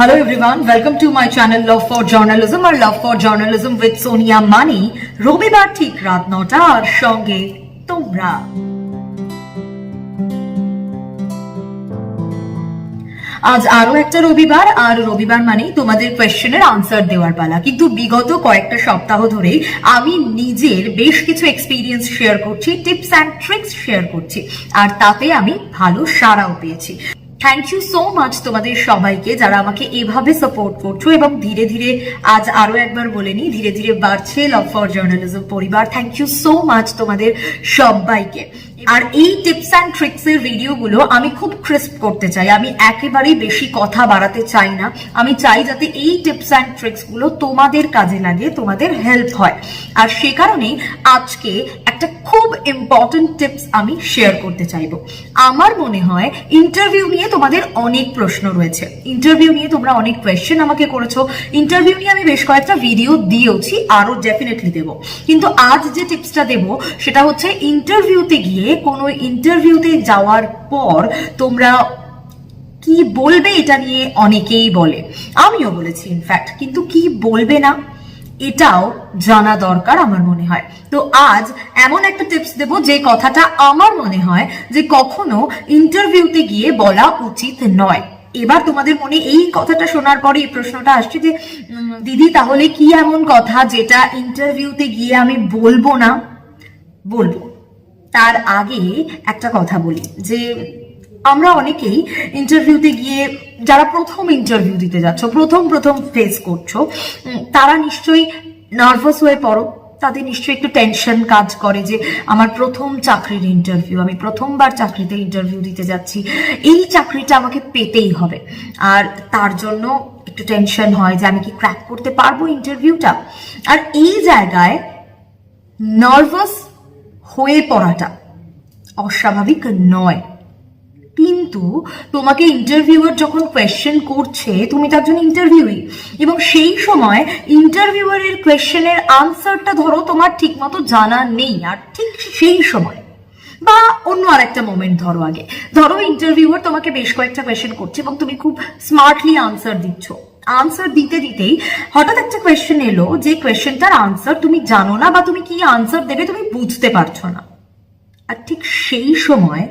Hello everyone, welcome to my channel Love for Journalism or Love for Journalism with Sonia Mani. রবিবার ঠিক রাত 9টা আর সঙ্গে তোমরা। আজ আরো একটা রবিবার, আর রবিবার মানেই তোমাদের কোয়েশ্চেনের আনসার দেওয়ার পালা। কিন্তু বিগত কয়েকটা সপ্তাহ ধরে আমি নিজের বেশ কিছু এক্সপিরিয়েন্স শেয়ার করছি, টিপস অ্যান্ড ট্রিক্স শেয়ার করছি, আর তাতে আমি ভালো সাড়াও পেয়েছি। থ্যাংক ইউ সো মাচ তোমাদের সবাইকে যারা আমাকে এভাবে সাপোর্ট করছো, এবং ধীরে ধীরে আজ আরো একবার বলে নি, ধীরে ধীরে বাড়ছে লাভ ফর জার্নালিজম পরিবার। থ্যাংক ইউ সো মাচ তোমাদের সবাইকে। আর এই টিপস অ্যান্ড ট্রিক্স এর ভিডিওগুলো আমি খুব ক্রিস্প করতে চাই, আমি একেবারেই বেশি কথা বাড়াতে চাই না। আমি চাই যাতে এই টিপস অ্যান্ড ট্রিক্স গুলো তোমাদের কাজে লাগে, তোমাদের হেল্প হয়। আর সে কারণেই আজকে একটা খুব ইম্পর্টেন্ট টিপস আমি শেয়ার করতে চাইবো। আমার মনে হয় ইন্টারভিউ নিয়ে তোমাদের অনেক প্রশ্ন রয়েছে, ইন্টারভিউ নিয়ে তোমরা অনেক কোয়েশ্চেন আমাকে করেছো, ইন্টারভিউ নিয়ে আমি বেশ কয়েকটা ভিডিও দিয়েওছি, আরো ডেফিনেটলি দেবো। কিন্তু আজ যে টিপসটা দেবো সেটা হচ্ছে ইন্টারভিউতে গিয়ে, কোনো ইন্টারভিউতে যাওয়ার পর তোমরা কি বলবে এটা নিয়ে অনেকেই বলে, আমিও বলেছি ইনফ্যাক্ট, কিন্তু কি বলবে না এটাও জানা দরকার আমার মনে হয়। তো আজ এমন একটা টিপস দেব যে কথাটা আমার মনে হয় যে কখনো ইন্টারভিউতে গিয়ে বলা উচিত নয়। এবার তোমাদের মনে এই কথাটা শোনার পরে এই প্রশ্নটা আসছে যে দিদি তাহলে কি এমন কথা যেটা ইন্টারভিউতে গিয়ে আমি বলবো না? বলবো। তার আগে একটা কথা বলি যে আমরা অনেকেই ইন্টারভিউতে গিয়ে, যারা প্রথম ইন্টারভিউ দিতে যাচ্ছ, প্রথম ফেস করছো, তারা নিশ্চয়ই নার্ভাস হয়ে পড়ো, তাদের নিশ্চয়ই একটু টেনশন কাজ করে যে আমার প্রথম চাকরির ইন্টারভিউ, আমি প্রথমবার চাকরিতে ইন্টারভিউ দিতে যাচ্ছি, এই চাকরিটা আমাকে পেতেই হবে। আর তার জন্য একটু টেনশন হয় যে আমি কি ক্র্যাক করতে পারবো ইন্টারভিউটা। আর এই জায়গায় নার্ভাস হয়ে পড়াটা অস্বাভাবিক নয়, কিন্তু তোমাকে ইন্টারভিউয়ার যখন কোয়েশ্চেন করছে, তুমি তার জন্য ইন্টারভিউই, এবং সেই সময় ইন্টারভিউয়ারের কোয়েশ্চেনের আনসারটা ধরো তোমার ঠিক মতো জানা নেই, আর ঠিক সেই সময় বা অন্য আর একটা মোমেন্ট ধরো, আগে ধরো ইন্টারভিউয়ার তোমাকে বেশ কয়েকটা কোয়েশ্চেন করছে এবং তুমি খুব স্মার্টলি আনসার দিচ্ছ, আনসার দিতে দিতেই হঠাৎ একটা কোয়েশ্চেন এলো যে কোয়েশ্চেনটার আনসার তুমি জানো না, বা তুমি কি আনসার দেবে তুমি বুঝতে পারছো না। আর ঠিক সেই সময়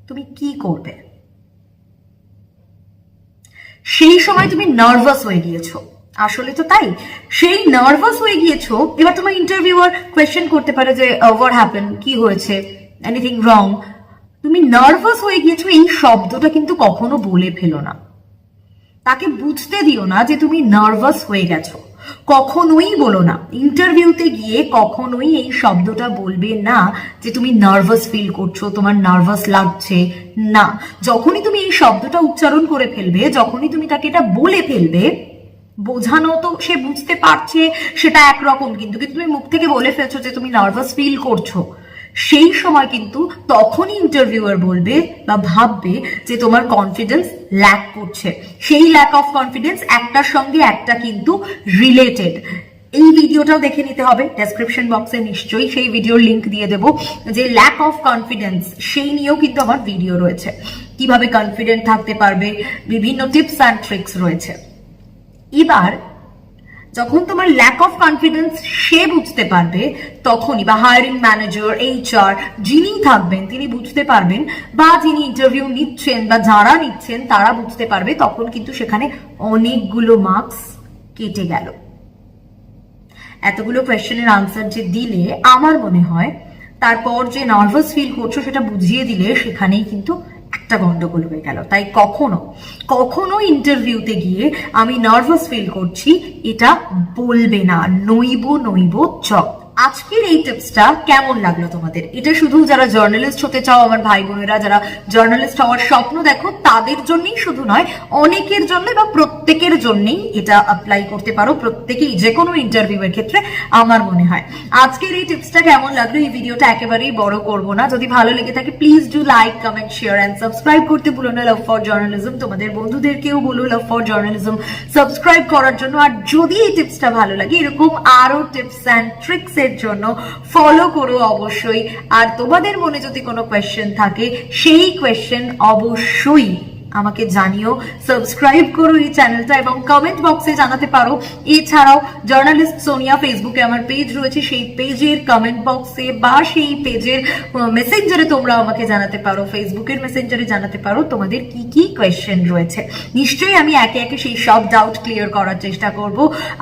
তুমি কি করবে? সেই সময় তুমি নার্ভাস হয়ে গিয়েছো, আসলে তো তাই, সেই নার্ভাস হয়ে গিয়েছো। এবার তোমার ইন্টারভিউয়ার কোয়েশ্চেন করতে পারে যে হোয়াট হ্যাপেন, কি হয়েছে, এনিথিং রং। তুমি নার্ভাস হয়ে গিয়েছো এই শব্দটা কিন্তু কখনো বলে ফেলো না, তাকে বুঝতে দিও না যে তুমি নার্ভাস হয়ে গেছো, কখনোই বলো না। ইন্টারভিউতে গিয়ে কখনোই এই শব্দটা বলবে না যে তুমি নার্ভাস ফিল করছো, তোমার নার্ভাস লাগছে, না। যখনই তুমি এই শব্দটা উচ্চারণ করে ফেলবে, যখনই তুমি তাকে এটা বলে ফেলবে, বোঝানো তো সে বুঝতে পারছে সেটা একরকম, কিন্তু তুমি মুখ থেকে বলে ফেলছো যে তুমি নার্ভাস ফিল করছো, সেই সময় কিন্তু তখনই ইন্টারভিউয়ার বলবে বা ভাববে যে তোমার কনফিডেন্স ল্যাক করছে। সেই ল্যাক অফ কনফিডেন্স একটার সঙ্গে একটা কিন্তু রিলেটেড। এই ভিডিওটাও দেখে নিতে হবে, ডেসক্রিপশন বক্সে নিশ্চয়ই সেই ভিডিওর লিংক দিয়ে দেবো, যে ল্যাক অফ কনফিডেন্স সেই নিয়েও কিন্তু আমার ভিডিও রয়েছে, কিভাবে কনফিডেন্ট থাকতে পারবে, বিভিন্ন টিপস অ্যান্ড ট্রিক্স রয়েছে। এবার যখন তোমার ল্যাক অফ কনফিডেন্স সে বুঝতে পারবে, তখনই, বা হায়ারিং ম্যানেজার, এইচআর যিনি থাকবেন তিনি বুঝতে পারবেন, বা যিনি ইন্টারভিউ নিচ্ছেন বা যারা নিচ্ছেন তারা বুঝতে পারবে, তখন কিন্তু সেখানে অনেকগুলো মার্কস কেটে গেল। এতগুলো কোয়েশ্চেনের আনসার যে দিলে, আমার মনে হয় তারপর যে নার্ভাস ফিল করছো সেটা বুঝিয়ে দিলে সেখানেই কিন্তু একটা গন্ডগোল হয়ে গেল। তাই কখনো ইন্টারভিউতে গিয়ে আমি নার্ভাস ফিল করছি এটা বলবে না, নইব চ। আজকের এই টিপসটা কেমন লাগলো তোমাদের? এটা শুধু যারা জার্নালিস্ট হতে চাও আমার ভাই বোনেরা, যারা জার্নালিস্ট হওয়ার স্বপ্ন দেখো, তাদের জন্যই শুধু নয়, অনেকের জন্য বা প্রত্যেকের জন্যই এটা অ্যাপ্লাই করতে পারো, প্রত্যেকেই, যে কোনো ইন্টারভিউয়ের ক্ষেত্রে আমার মনে হয়। আজকের এই টিপসটা কেমন লাগলো? এই ভিডিওটা একেবারেই বড় করবো না, যদি ভালো লেগে থাকে please do like, comment, share and subscribe করতে ভুলো না লাভ ফর জার্নালিজম। তোমাদের বন্ধুদেরকেও বলো লাভ ফর জার্নালিজম সাবস্ক্রাইব করার জন্য। আর যদি এই টিপসটা ভালো লাগে, এরকম আরো টিপস অ্যান্ড ট্রিক্স এর জন্য ফলো করো অবশ্যই। আর তোমাদের মনে যদি কোনো কোয়েশ্চেন থাকে, সেই কোয়েশ্চেন অবশ্যই আমাকে জানিও, সাবস্ক্রাইব করো এই চ্যানেলটা এবং কমেন্ট বক্সে জানাতে পারো। এছাড়াও জার্নালিস্ট সোনিয়া ফেসবুকে আমার পেজ রয়েছে, সেই পেজের কমেন্ট বক্সে বা সেই পেজের মেসেঞ্জারে তোমরা আমাকে জানাতে পারো, ফেসবুকের মেসেঞ্জারে জানাতে পারো তোমাদের কি কি কোয়েশ্চেন রয়েছে। নিশ্চয়ই আমি একে একে সেই সব ডাউট ক্লিয়ার করার চেষ্টা করব।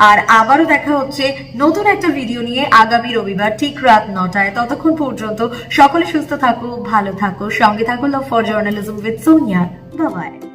আর আবারও দেখা হচ্ছে নতুন একটা ভিডিও নিয়ে আগামী রবিবার ঠিক রাত 9টায়। ততক্ষণ পর্যন্ত সকলে সুস্থ থাকো, ভালো থাকো, সঙ্গে থাকো love for journalism with Sonia. Bye bye.